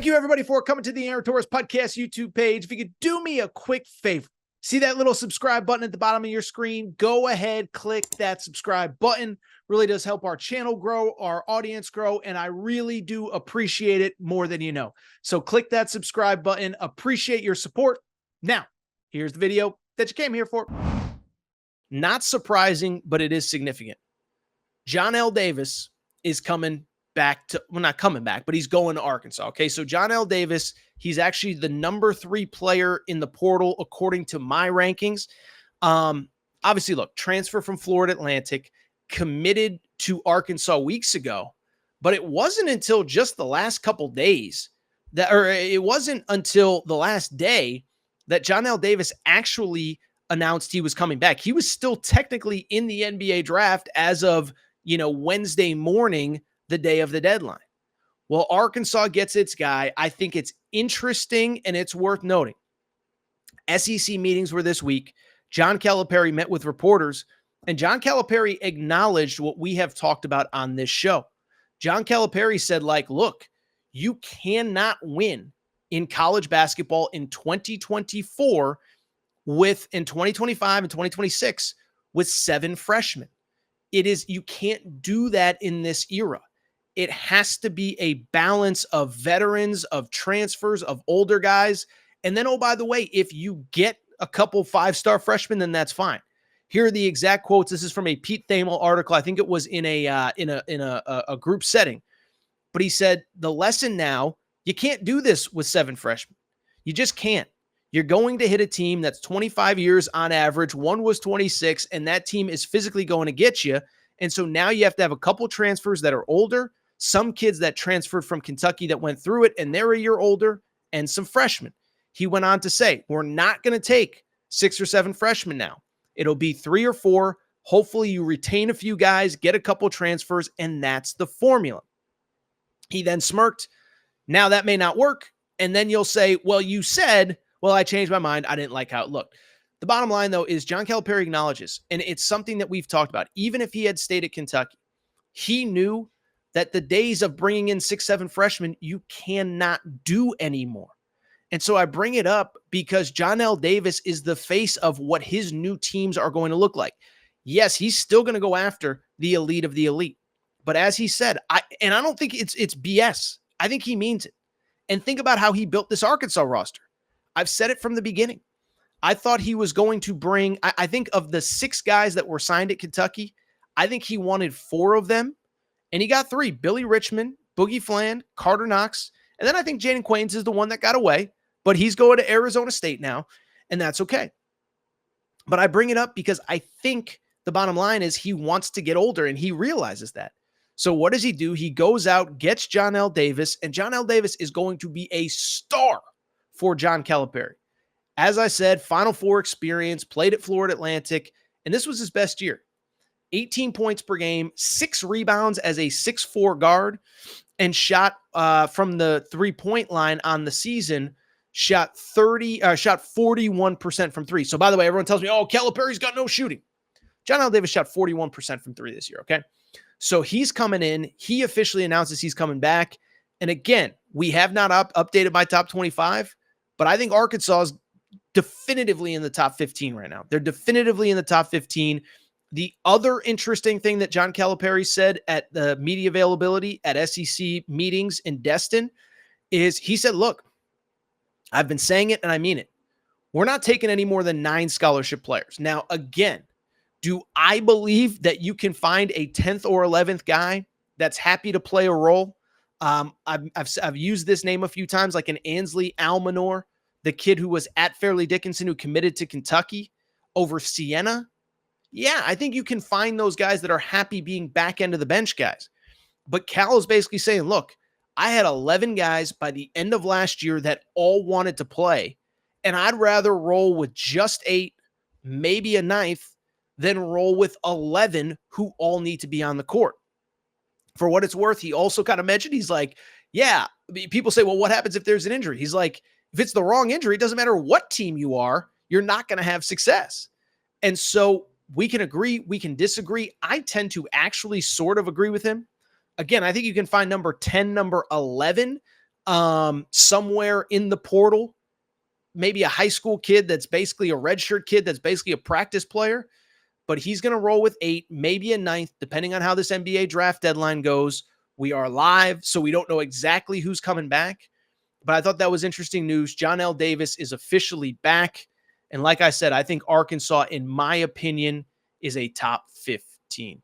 Thank you, everybody, for coming to the Aaron Torres Podcast YouTube page. If you could do me a quick favor, see that little subscribe button at the bottom of your screen? Go ahead, click that subscribe button. Really does help our channel grow, our audience grow, and I really do appreciate it more than you know. So click that subscribe button. Appreciate your support. Now, here's the video that you came here for. Not surprising, but it is significant. Johnell Davis is coming back to, well, not coming back, but he's going to Arkansas. Okay, so Johnell Davis, he's actually the number 3 player in the portal according to my rankings. Obviously, look, transfer from Florida Atlantic, committed to Arkansas weeks ago, but it wasn't until just the last couple days that, or it wasn't until the last day that Johnell Davis actually announced he was coming back. He was still technically in the NBA draft as of, Wednesday morning, the day of the deadline. Well, Arkansas gets its guy. I think it's interesting and it's worth noting. SEC meetings were this week. John Calipari met with reporters, and John Calipari acknowledged what we have talked about on this show. John Calipari said, look, you cannot win in college basketball in 2024 in 2025 and 2026 with 7 freshmen. You can't do that in this era. It has to be a balance of veterans, of transfers, of older guys. And then, oh, by the way, if you get a couple 5-star freshmen, then that's fine. Here are the exact quotes. This is from a Pete Thamel article. I think it was in a group setting. But he said, the lesson now, you can't do this with 7 freshmen. You just can't. You're going to hit a team that's 25 years on average. One was 26, and that team is physically going to get you. And so now you have to have a couple transfers that are older, some kids that transferred from Kentucky that went through it, and they're a year older, and some freshmen. He went on to say, we're not going to take 6 or 7 freshmen now. It'll be 3 or 4. Hopefully you retain a few guys, get a couple transfers, and that's the formula. He then smirked. Now that may not work. And then you'll say, well, you said, well, I changed my mind. I didn't like how it looked. The bottom line, though, is John Calipari acknowledges, and it's something that we've talked about, even if he had stayed at Kentucky, he knew that the days of bringing in 6, 7 freshmen, you cannot do anymore. And so I bring it up because Johnell Davis is the face of what his new teams are going to look like. Yes, he's still going to go after the elite of the elite. But as he said, I don't think it's BS. I think he means it. And think about how he built this Arkansas roster. I've said it from the beginning. I thought he was going to bring, I think of the 6 guys that were signed at Kentucky, I think he wanted 4 of them. And he got 3, Billy Richmond, Boogie Fland, Carter Knox. And then I think Jaden Quains is the one that got away, but he's going to Arizona State now, and that's okay. But I bring it up because I think the bottom line is he wants to get older, and he realizes that. So what does he do? He goes out, gets Johnell Davis, and Johnell Davis is going to be a star for John Calipari. As I said, Final Four experience, played at Florida Atlantic, and this was his best year. 18 points per game, 6 rebounds as a 6'4" guard, and shot from the 3-point line on the season, shot 41% from 3. So by the way, everyone tells me, oh, Calipari's got no shooting. Johnell Davis shot 41% from 3 this year, okay? So he's coming in. He officially announces he's coming back. And again, we have not updated my top 25, but I think Arkansas is definitively in the top 15 right now. They're definitively in the top 15. The other interesting thing that John Calipari said at the media availability at SEC meetings in Destin is he said, look, I've been saying it and I mean it. We're not taking any more than 9 scholarship players. Now, again, do I believe that you can find a 10th or 11th guy that's happy to play a role? I've used this name a few times, like an Ansley Almanor, the kid who was at Fairleigh Dickinson who committed to Kentucky over Siena. Yeah, I think you can find those guys that are happy being back end of the bench guys. But Cal is basically saying, look, I had 11 guys by the end of last year that all wanted to play, and I'd rather roll with just 8, maybe a 9th, than roll with 11 who all need to be on the court. For what it's worth, he also kind of mentioned, he's like, yeah, people say, well, what happens if there's an injury? He's like, if it's the wrong injury, it doesn't matter what team you are, you're not going to have success. And so we can agree, we can disagree. I tend to actually sort of agree with him. Again, I think you can find number 10, number 11 somewhere in the portal, maybe a high school kid that's basically a redshirt kid that's basically a practice player, but he's going to roll with 8, maybe a 9th, depending on how this NBA draft deadline goes. We are live, so we don't know exactly who's coming back, but I thought that was interesting news. Johnell Davis is officially back. And like I said, I think Arkansas, in my opinion, is a top 15 team.